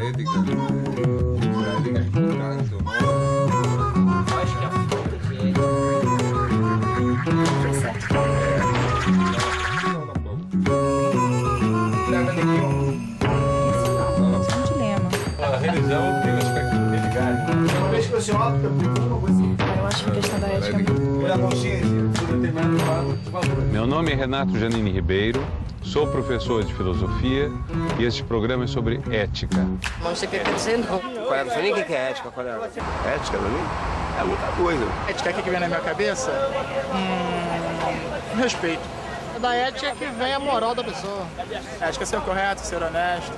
ética é importante ou não? Acho que a falta de ética... Foi certo. Isso é um dilema. A religião tem um aspecto religioso. Uma vez que você opta por uma coisa, Eu acho que a questão da ética é muito... pela consciência, por determinado lado, por favor. Meu nome é Renato Janine Ribeiro, sou professor de filosofia e este programa é sobre ética. Não sei o que quer dizer, não. Colega, não sei nem o que é ética, colega. Ética pra mim? É muita coisa. Ética que vem na minha cabeça? Respeito. Da ética que vem a moral da pessoa. Ética é ser correto, ser honesto,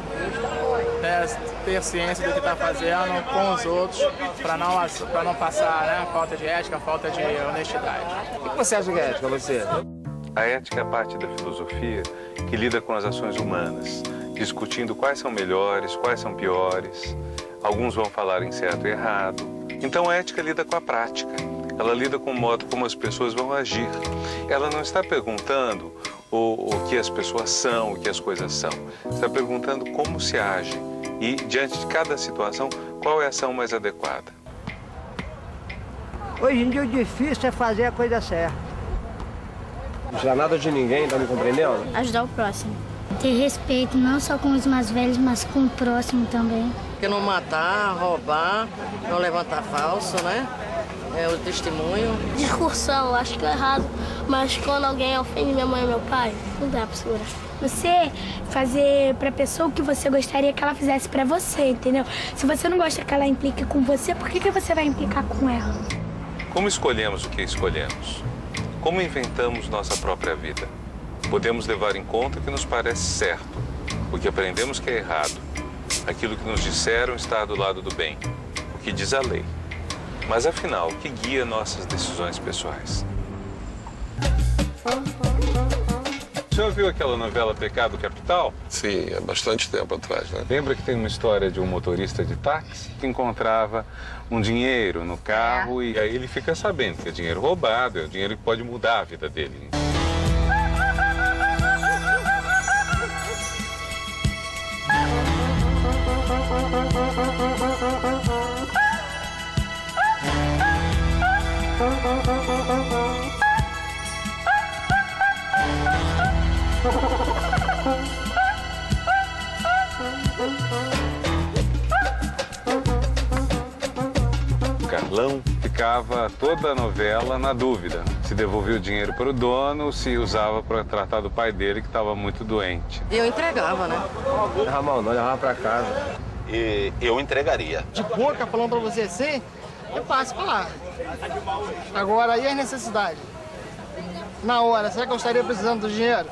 ter ciência do que está fazendo com os outros, para não passar, né, falta de ética, falta de honestidade. O que você acha que é ética, você? A ética é a parte da filosofia que lida com as ações humanas, discutindo quais são melhores, quais são piores. Alguns vão falar em certo e errado. Então a ética lida com a prática. Ela lida com o modo como as pessoas vão agir. Ela não está perguntando o que as pessoas são, o que as coisas são. Está perguntando como se age e, diante de cada situação, qual é a ação mais adequada. Hoje em dia o difícil é fazer a coisa certa. Não tirar nada de ninguém, tá me compreendendo? Ajudar o próximo. Ter respeito não só com os mais velhos, mas com o próximo também. Porque não matar, roubar, não levantar falso, né? É o testemunho. Discursão, acho que é errado, mas quando alguém ofende minha mãe ou meu pai, não dá pra segurar. Você fazer pra pessoa o que você gostaria que ela fizesse pra você, entendeu? Se você não gosta que ela implique com você, por que você vai implicar com ela? Como escolhemos o que escolhemos? Como inventamos nossa própria vida? Podemos levar em conta o que nos parece certo, o que aprendemos que é errado, aquilo que nos disseram está do lado do bem, o que diz a lei. Mas, afinal, o que guia nossas decisões pessoais? O senhor viu aquela novela Pecado Capital? Sim, há bastante tempo atrás, né? Lembra que tem uma história de um motorista de táxi que encontrava um dinheiro no carro e aí ele fica sabendo que é dinheiro roubado, é um dinheiro que pode mudar a vida dele. O Carlão ficava toda a novela na dúvida se devolvia o dinheiro para o dono ou se usava para tratar do pai dele que estava muito doente. E eu entregava, né? Ramon, não levava pra casa. E eu entregaria. De boca falando pra você assim, é fácil falar. Agora, aí as necessidades. Na hora, será que eu estaria precisando do dinheiro?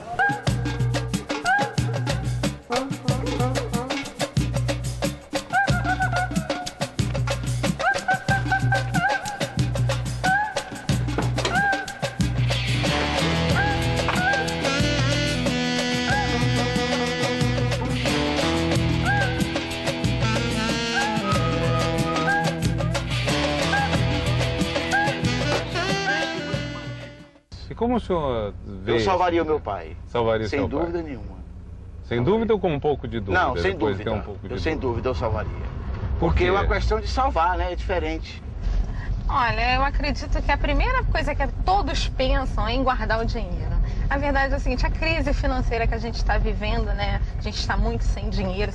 E como o senhor vê? Eu salvaria o meu pai. Salvaria sem seu pai? dúvida nenhuma. Sem dúvida ou com um pouco de dúvida? Não, sem Depois dúvida. tem um pouco de Sem dúvida eu salvaria. Por Porque quê? é uma questão de salvar, né? É diferente. Olha, eu acredito que a primeira coisa que todos pensam é em guardar o dinheiro. A verdade é o seguinte, a crise financeira que a gente está vivendo, né? A gente está muito sem dinheiro,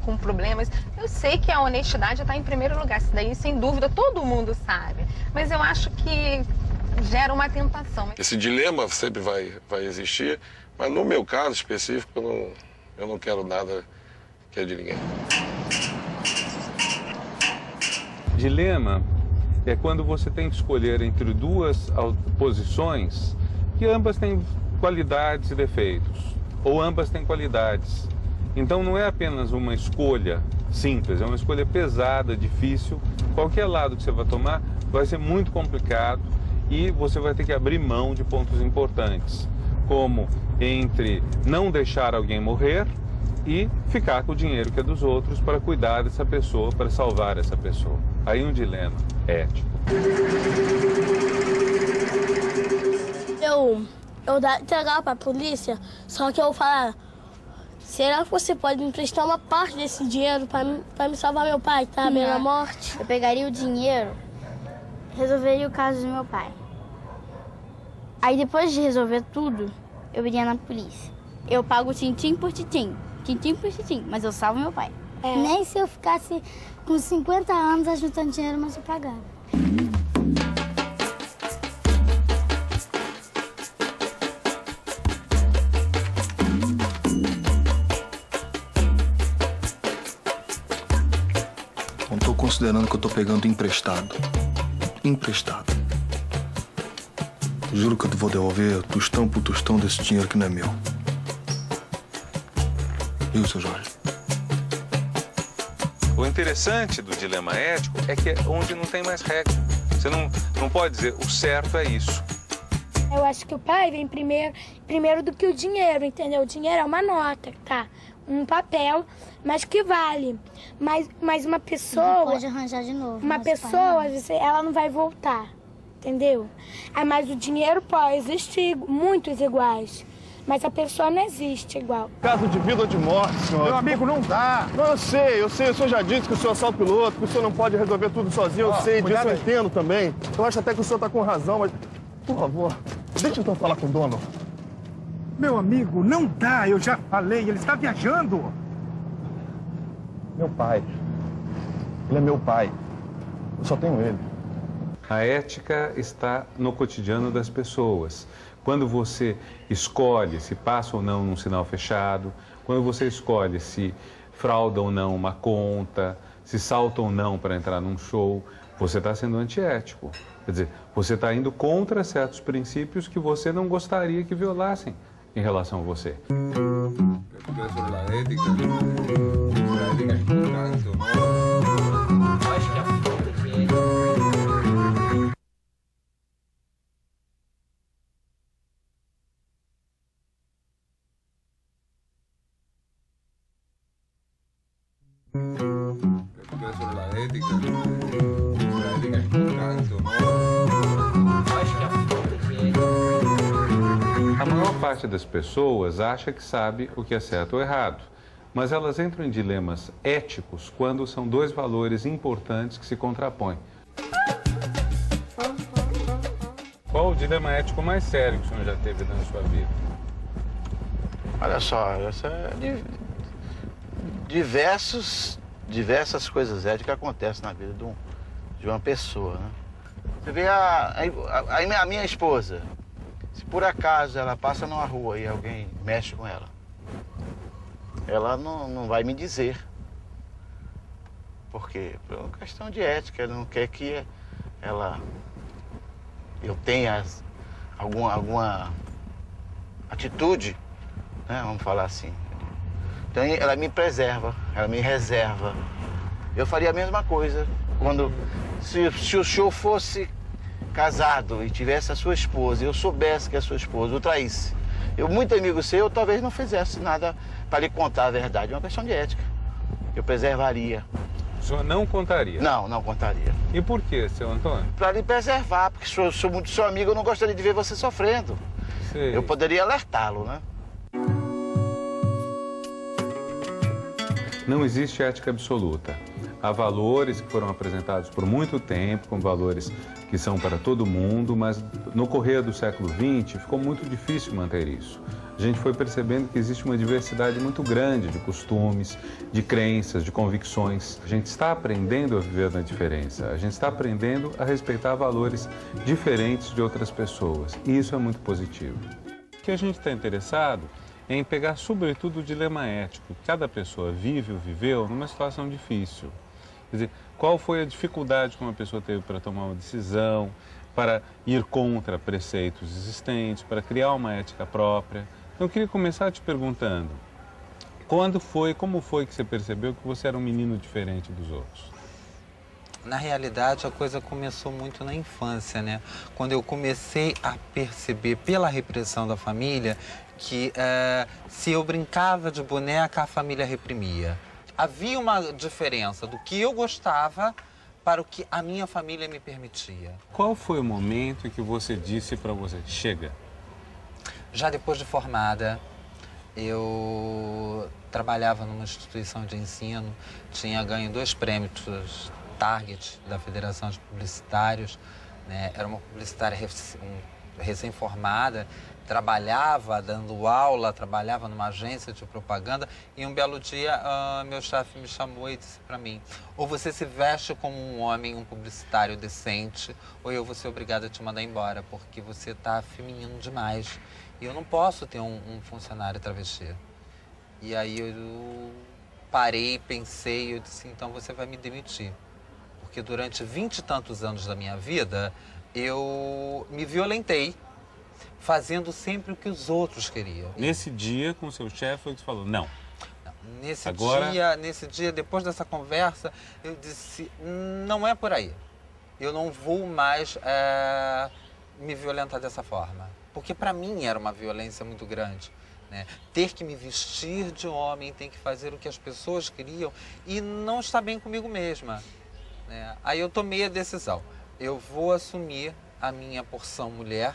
com problemas. Eu sei que a honestidade está em primeiro lugar, isso daí sem dúvida todo mundo sabe. Mas eu acho que gera uma tentação. Esse dilema sempre vai existir, mas no meu caso específico eu não quero nada que é de ninguém. Dilema é quando você tem que escolher entre duas posições que ambas têm qualidades e defeitos, ou ambas têm qualidades. Então não é apenas uma escolha simples, é uma escolha pesada, difícil. Qualquer lado que você vai tomar vai ser muito complicado e você vai ter que abrir mão de pontos importantes, como entre não deixar alguém morrer e ficar com o dinheiro que é dos outros para cuidar dessa pessoa, para salvar essa pessoa. Aí um dilema ético. Eu entregava pra polícia, só que eu falava, Será que você pode me emprestar uma parte desse dinheiro pra me salvar meu pai, tá? Minha morte? Eu pegaria o dinheiro, resolveria o caso do meu pai. Aí depois de resolver tudo, eu iria na polícia. Eu pago tintim por tintim, mas eu salvo meu pai. Nem se eu ficasse com 50 anos ajuntando dinheiro, mas eu pagava. Não tô considerando que eu tô pegando emprestado. Emprestado. Juro que eu vou devolver tostão por tostão desse dinheiro que não é meu. Viu, seu Jorge? O interessante do dilema ético é que é onde não tem mais regra. Você não pode dizer o certo é isso. Eu acho que o pai vem primeiro do que o dinheiro, entendeu? O dinheiro é uma nota, tá? Um papel, mas que vale. Mas uma pessoa... Pode arranjar de novo. Uma pessoa, ela não vai voltar, entendeu? Mas o dinheiro pode existir muitos iguais. Mas a pessoa não existe igual. Caso de vida ou de morte, senhor. Meu amigo, não dá. Não, eu sei. O senhor já disse que o senhor é só o piloto, que o senhor não pode resolver tudo sozinho. Eu sei disso, eu entendo também. Eu acho até que o senhor tá com razão, mas... Por favor, deixa eu então falar com o dono. Meu amigo, não dá. Eu já falei, ele está viajando. Meu pai. Ele é meu pai. Eu só tenho ele. A ética está no cotidiano das pessoas. Quando você escolhe se passa ou não num sinal fechado, quando você escolhe se frauda ou não uma conta, se salta ou não para entrar num show, você está sendo antiético. Quer dizer, você está indo contra certos princípios que você não gostaria que violassem em relação a você. Sobre la ética es importante, ¿no? Acho que a falta de ética... Sobre la ética es importante, ¿no? Acho que a falta de ética... A maior parte das pessoas acha que sabe o que é certo ou errado, mas elas entram em dilemas éticos quando são dois valores importantes que se contrapõem. Qual o dilema ético mais sério que o senhor já teve na sua vida? Olha só, diversas coisas éticas acontecem na vida de uma pessoa, né? Você vê a minha esposa, se por acaso ela passa numa rua e alguém mexe com ela, ela não vai me dizer. Por quê? Por uma questão de ética, ela não quer que eu tenha alguma atitude, né? Vamos falar assim. Então ela me preserva, ela me reserva. Eu faria a mesma coisa se o senhor fosse casado e tivesse a sua esposa, e eu soubesse que a sua esposa o traísse. Muito amigo seu, eu talvez não fizesse nada para lhe contar a verdade. É uma questão de ética. Eu preservaria. O senhor não contaria? Não contaria. E por quê, seu Antônio? Para lhe preservar, porque sou muito seu amigo, eu não gostaria de ver você sofrendo. Sei. Eu poderia alertá-lo, né? Não existe ética absoluta. Há valores que foram apresentados por muito tempo, como valores que são para todo mundo, mas no correr do século XX ficou muito difícil manter isso. A gente foi percebendo que existe uma diversidade muito grande de costumes, de crenças, de convicções. A gente está aprendendo a viver na diferença, a gente está aprendendo a respeitar valores diferentes de outras pessoas, e isso é muito positivo. O que a gente está interessado é em pegar, sobretudo, o dilema ético. Cada pessoa vive ou viveu numa situação difícil. Quer dizer, qual foi a dificuldade que uma pessoa teve para tomar uma decisão, para ir contra preceitos existentes, para criar uma ética própria. Então, eu queria começar te perguntando, como foi que você percebeu que você era um menino diferente dos outros? Na realidade, a coisa começou muito na infância, né? Quando eu comecei a perceber, pela repressão da família, que se eu brincava de boneca, a família reprimia. Havia uma diferença do que eu gostava para o que a minha família me permitia. Qual foi o momento em que você disse para você, chega? Já depois de formada, eu trabalhava numa instituição de ensino, tinha ganho 2 prêmios Target da Federação de Publicitários, né? Era uma publicitária recém-formada, trabalhava dando aula, trabalhava numa agência de propaganda e um belo dia meu chefe me chamou e disse para mim: ou você se veste como um homem, um publicitário decente, ou eu vou ser obrigada a te mandar embora, porque você está feminino demais e eu não posso ter um funcionário travesti. E aí eu parei, pensei, eu disse: então você vai me demitir, porque durante 20 e tantos anos da minha vida eu me violentei, fazendo sempre o que os outros queriam. Nesse dia, com o seu chefe, foi que você falou, não. Nesse dia, depois dessa conversa, eu disse, não é por aí. Eu não vou mais me violentar dessa forma. Porque para mim era uma violência muito grande. Né? Ter que me vestir de homem, ter que fazer o que as pessoas queriam e não estar bem comigo mesma. Né? Aí eu tomei a decisão. Eu vou assumir a minha porção mulher,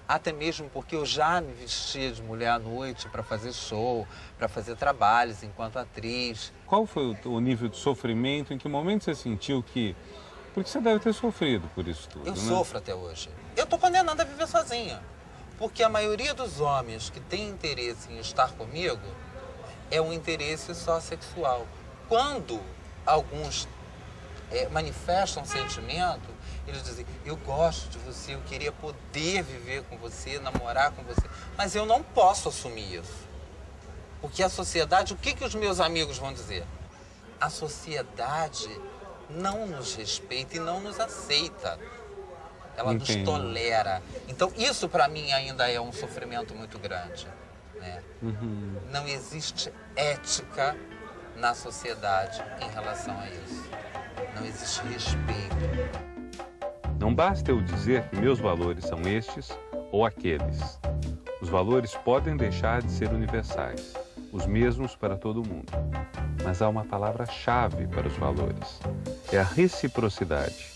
até mesmo porque eu já me vestia de mulher à noite para fazer show, para fazer trabalhos enquanto atriz. Qual foi o nível de sofrimento? Em que momento você sentiu que... Porque você deve ter sofrido por isso tudo, Eu né? sofro até hoje. Eu estou condenada a viver sozinha. Porque a maioria dos homens que tem interesse em estar comigo é um interesse só sexual. Quando alguns manifestam sentimento, eles dizem, eu gosto de você, eu queria poder viver com você, namorar com você, mas eu não posso assumir isso. Porque a sociedade, o que os meus amigos vão dizer? A sociedade não nos respeita e não nos aceita. Ela nos tolera. Então, isso para mim ainda é um sofrimento muito grande. Né? Uhum. Não existe ética na sociedade em relação a isso. Não existe respeito. Não basta eu dizer que meus valores são estes ou aqueles. Os valores podem deixar de ser universais, os mesmos para todo mundo. Mas há uma palavra-chave para os valores. É a reciprocidade.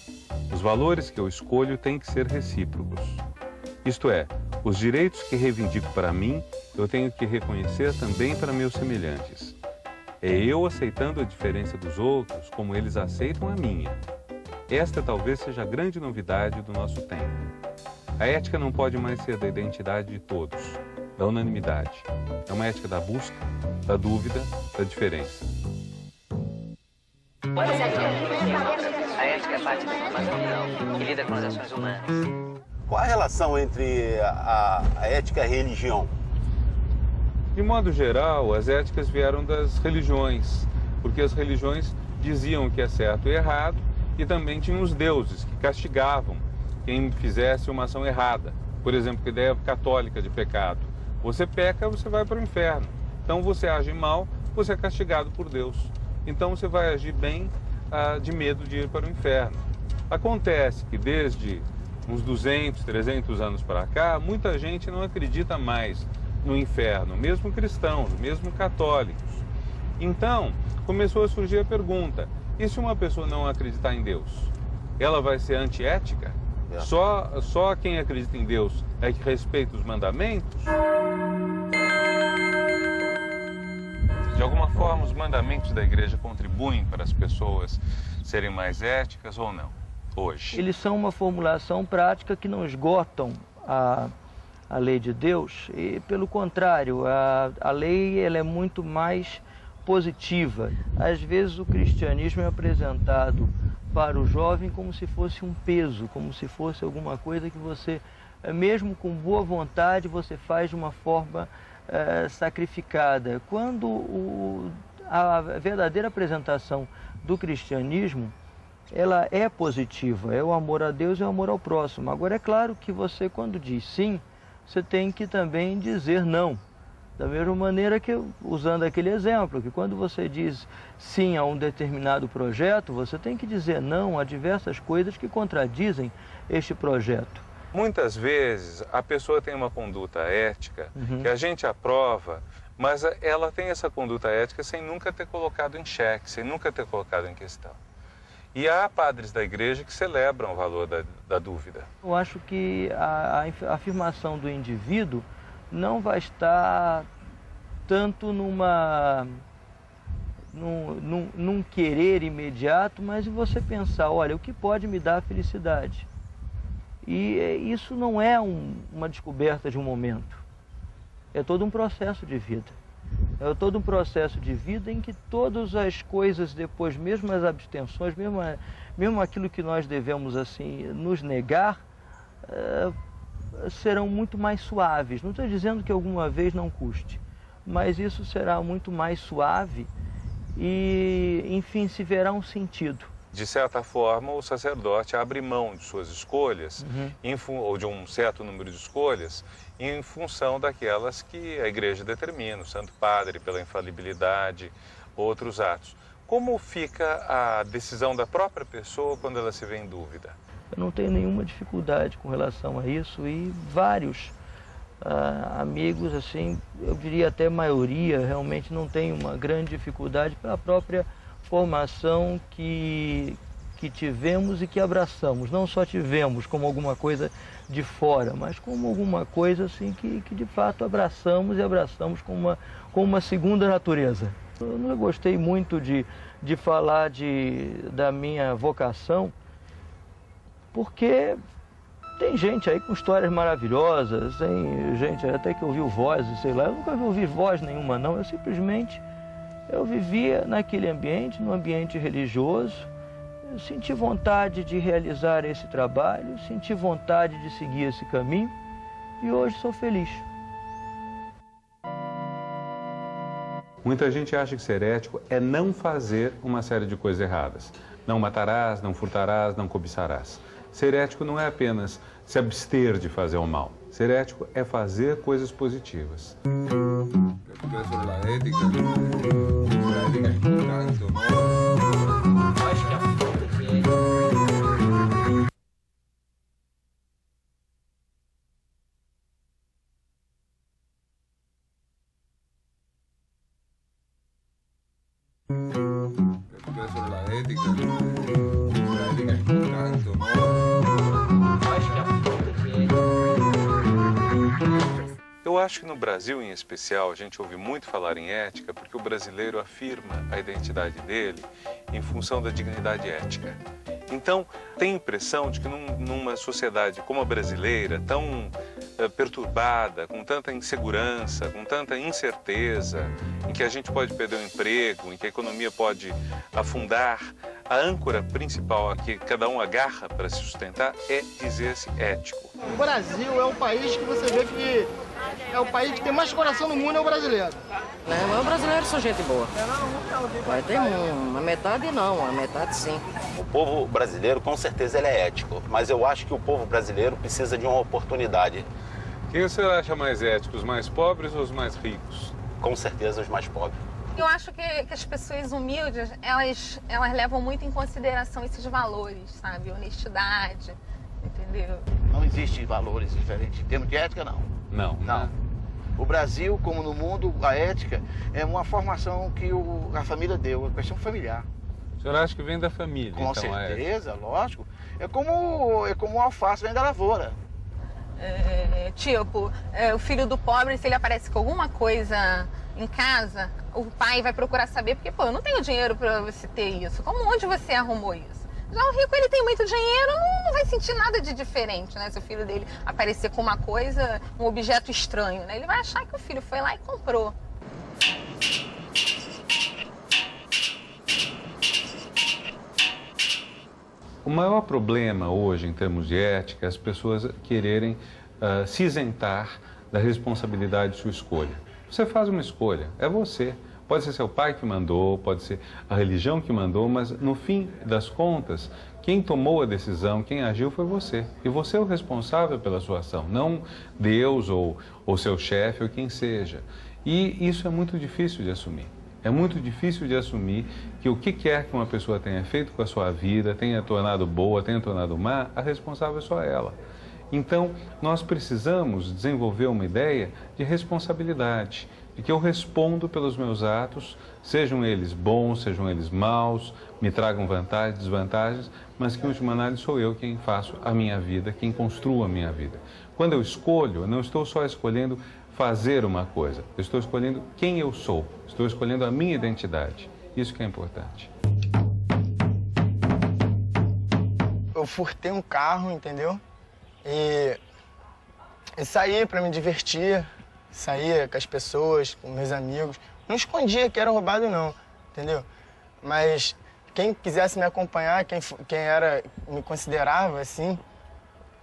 Os valores que eu escolho têm que ser recíprocos. Isto é, os direitos que reivindico para mim, eu tenho que reconhecer também para meus semelhantes. É eu aceitando a diferença dos outros como eles aceitam a minha. Esta talvez seja a grande novidade do nosso tempo. A ética não pode mais ser da identidade de todos, da unanimidade. É uma ética da busca, da dúvida, da diferença. A ética é parte da formação que lida com as ações humanas. Qual a relação entre a ética e a religião? De modo geral, as éticas vieram das religiões, porque as religiões diziam o que é certo e errado, e também tinham os deuses que castigavam quem fizesse uma ação errada. Por exemplo, a ideia católica de pecado. Você peca, você vai para o inferno. Então você age mal, você é castigado por Deus. Então você vai agir bem de medo de ir para o inferno. Acontece que desde uns 200, 300 anos para cá, muita gente não acredita mais no inferno, mesmo cristãos, mesmo católicos. Então, começou a surgir a pergunta, e se uma pessoa não acreditar em Deus? Ela vai ser antiética? Só quem acredita em Deus é que respeita os mandamentos? De alguma forma, os mandamentos da igreja contribuem para as pessoas serem mais éticas ou não, hoje? Eles são uma formulação prática que não esgotam a lei de Deus, e pelo contrário, a lei ela é muito mais positiva. Às vezes o cristianismo é apresentado para o jovem como se fosse um peso, como se fosse alguma coisa que você, mesmo com boa vontade, você faz de uma forma sacrificada. Quando a verdadeira apresentação do cristianismo, ela é positiva, é o amor a Deus e o amor ao próximo. Agora é claro que você, quando diz sim, você tem que também dizer não. Da mesma maneira que, usando aquele exemplo, que quando você diz sim a um determinado projeto, você tem que dizer não a diversas coisas que contradizem este projeto. Muitas vezes a pessoa tem uma conduta ética que a gente aprova, mas ela tem essa conduta ética sem nunca ter colocado em xeque, sem nunca ter colocado em questão. E há padres da igreja que celebram o valor da dúvida. Eu acho que a afirmação do indivíduo não vai estar tanto num querer imediato, mas em você pensar, olha, o que pode me dar felicidade? E isso não é uma descoberta de um momento, é todo um processo de vida. É todo um processo de vida em que todas as coisas depois, mesmo as abstenções, mesmo aquilo que nós devemos assim nos negar, serão muito mais suaves. Não estou dizendo que alguma vez não custe, mas isso será muito mais suave e, enfim, se verá um sentido. De certa forma, o sacerdote abre mão de suas escolhas, ou de um certo número de escolhas, em função daquelas que a Igreja determina, o Santo Padre, pela infalibilidade, outros atos. Como fica a decisão da própria pessoa quando ela se vê em dúvida? Eu não tenho nenhuma dificuldade com relação a isso e vários amigos, assim, eu diria até a maioria, realmente não tem uma grande dificuldade pela própria formação que tivemos e que abraçamos. Não só tivemos como alguma coisa de fora, mas como alguma coisa assim que de fato abraçamos e abraçamos como uma segunda natureza. Eu não gostei muito de falar da minha vocação, porque tem gente aí com histórias maravilhosas, tem gente até que ouviu vozes, sei lá. Eu nunca ouvi voz nenhuma, não. Eu vivia naquele ambiente, num ambiente religioso. Eu senti vontade de realizar esse trabalho, senti vontade de seguir esse caminho e hoje sou feliz. Muita gente acha que ser ético é não fazer uma série de coisas erradas. Não matarás, não furtarás, não cobiçarás. Ser ético não é apenas se abster de fazer o mal. Ser ético é fazer coisas positivas. Sobre la ética es tanto, ¿no? Acho que a falta de ética... Sobre la ética es tanto, ¿no? Acho que a falta de ética... Eu acho que no Brasil, em especial, a gente ouve muito falar em ética porque o brasileiro afirma a identidade dele em função da dignidade ética. Então, tem a impressão de que numa sociedade como a brasileira, tão perturbada, com tanta insegurança, com tanta incerteza, em que a gente pode perder o emprego, em que a economia pode afundar, a âncora principal a que cada um agarra para se sustentar é dizer-se ético. O Brasil é um país que você vê que é o país que tem mais coração no mundo, é o brasileiro. Mas os brasileiros são gente boa. Vai ter uma metade não, uma metade sim. O povo brasileiro, com certeza, ele é ético. Mas eu acho que o povo brasileiro precisa de uma oportunidade. Quem o senhor acha mais ético, os mais pobres ou os mais ricos? Com certeza, os mais pobres. Eu acho que as pessoas humildes, elas levam muito em consideração esses valores, sabe? Honestidade, entendeu? Não existe valores diferentes. Em termos de ética, não. Não. O Brasil, como no mundo, a ética é uma formação que a família deu, a questão familiar. O senhor acha que vem da família? Com certeza, lógico. É como o alface vem da lavoura. O filho do pobre, se ele aparece com alguma coisa em casa, o pai vai procurar saber, porque, eu não tenho dinheiro para você ter isso. Onde você arrumou isso? Já o rico, ele tem muito dinheiro, não vai sentir nada de diferente, né? Se o filho dele aparecer com uma coisa, um objeto estranho, né? Ele vai achar que o filho foi lá e comprou. O maior problema hoje, em termos de ética, é as pessoas quererem se isentar da responsabilidade de sua escolha. Você faz uma escolha, é você. Pode ser seu pai que mandou, pode ser a religião que mandou, mas no fim das contas, quem tomou a decisão, quem agiu foi você. E você é o responsável pela sua ação, não Deus ou seu chefe ou quem seja. E isso é muito difícil de assumir. É muito difícil de assumir que o que quer que uma pessoa tenha feito com a sua vida, tenha tornado boa, tenha tornado má, a responsável é só ela. Então, nós precisamos desenvolver uma ideia de responsabilidade, de que eu respondo pelos meus atos, sejam eles bons, sejam eles maus, me tragam vantagens, desvantagens, mas que, em última análise, sou eu quem faço a minha vida, quem construo a minha vida. Quando eu escolho, eu não estou só escolhendo fazer uma coisa, eu estou escolhendo quem eu sou, estou escolhendo a minha identidade. Isso que é importante. Eu furtei um carro, entendeu? E saía para me divertir, saía com as pessoas, com meus amigos. Não escondia que era roubado, não, entendeu? Mas quem quisesse me acompanhar, quem me considerava assim,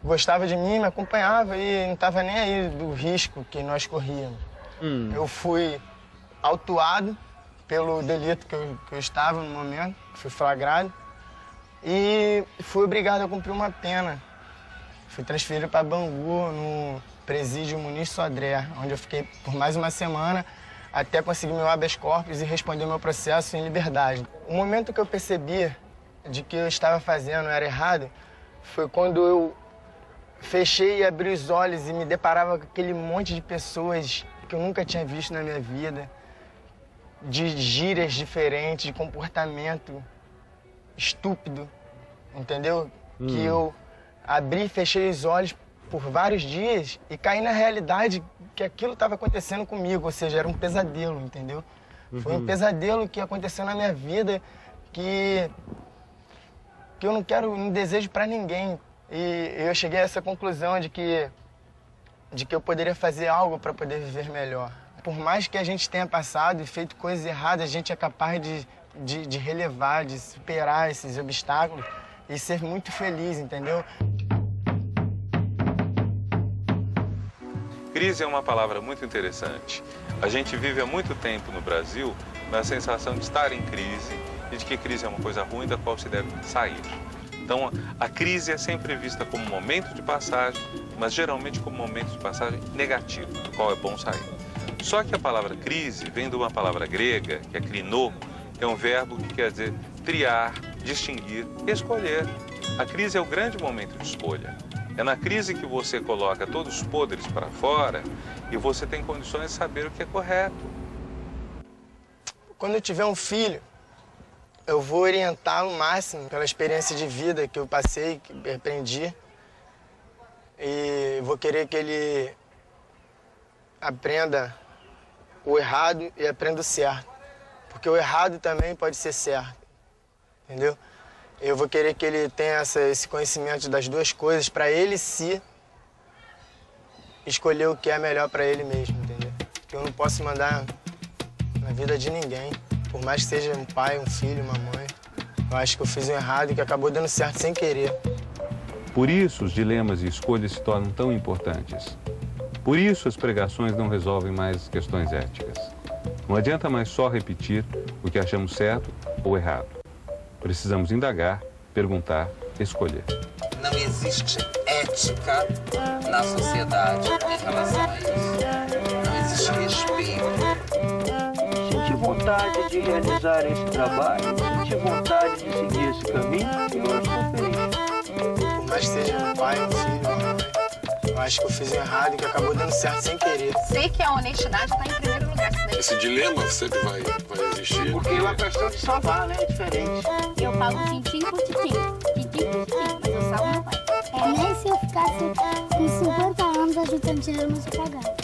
gostava de mim, me acompanhava e não estava nem aí do risco que nós corríamos. Eu fui autuado pelo delito que eu estava no momento, fui flagrado e fui obrigado a cumprir uma pena. Fui transferido para Bangu, no presídio Muniz Sodré, onde eu fiquei por mais uma semana até conseguir meu habeas corpus e responder meu processo em liberdade. O momento que eu percebi de que eu estava fazendo era errado foi quando eu fechei e abri os olhos e me deparava com aquele monte de pessoas que eu nunca tinha visto na minha vida, de gírias diferentes, de comportamento estúpido, entendeu? Que eu abri e fechei os olhos por vários dias e caí na realidade que aquilo estava acontecendo comigo, ou seja, era um pesadelo, entendeu? Foi um pesadelo que aconteceu na minha vida que eu não desejo para ninguém. E eu cheguei a essa conclusão de que eu poderia fazer algo para poder viver melhor. Por mais que a gente tenha passado e feito coisas erradas, a gente é capaz de relevar, de superar esses obstáculos e ser muito feliz, entendeu? Crise é uma palavra muito interessante. A gente vive há muito tempo no Brasil na sensação de estar em crise e de que crise é uma coisa ruim da qual se deve sair. Então, a crise é sempre vista como um momento de passagem, mas geralmente como um momento de passagem negativo, do qual é bom sair. Só que a palavra crise vem de uma palavra grega, que é krino, que é um verbo que quer dizer triar, distinguir, escolher. A crise é o grande momento de escolha. É na crise que você coloca todos os podres para fora e você tem condições de saber o que é correto. Quando eu tiver um filho, eu vou orientar o máximo pela experiência de vida que eu passei, que aprendi. E vou querer que ele aprenda o errado e aprenda o certo. Porque o errado também pode ser certo, entendeu? Eu vou querer que ele tenha esse conhecimento das duas coisas para ele se escolher o que é melhor para ele mesmo, entendeu? Porque eu não posso mandar na vida de ninguém, por mais que seja um pai, um filho, uma mãe. Eu acho que eu fiz um errado e que acabou dando certo sem querer. Por isso os dilemas e escolhas se tornam tão importantes. Por isso as pregações não resolvem mais questões éticas. Não adianta mais só repetir o que achamos certo ou errado. Precisamos indagar, perguntar, escolher. Não existe ética na sociedade em relação a isso. Não existe respeito. Senti vontade de realizar esse trabalho, senti vontade de seguir esse caminho e eu estou feliz. Por mais que seja um pai, um filho, uma mãe, eu acho que eu fiz um errado e que acabou dando certo sem querer. Sei que a honestidade está em primeiro lugar. Esse dilema sempre vai existir. Porque é uma questão de salvar, né? É diferente. Eu pago tintim por tintim, mas eu salvo meu pai. Nem se eu ficasse com 50 anos, a gente não tinha mais pagado.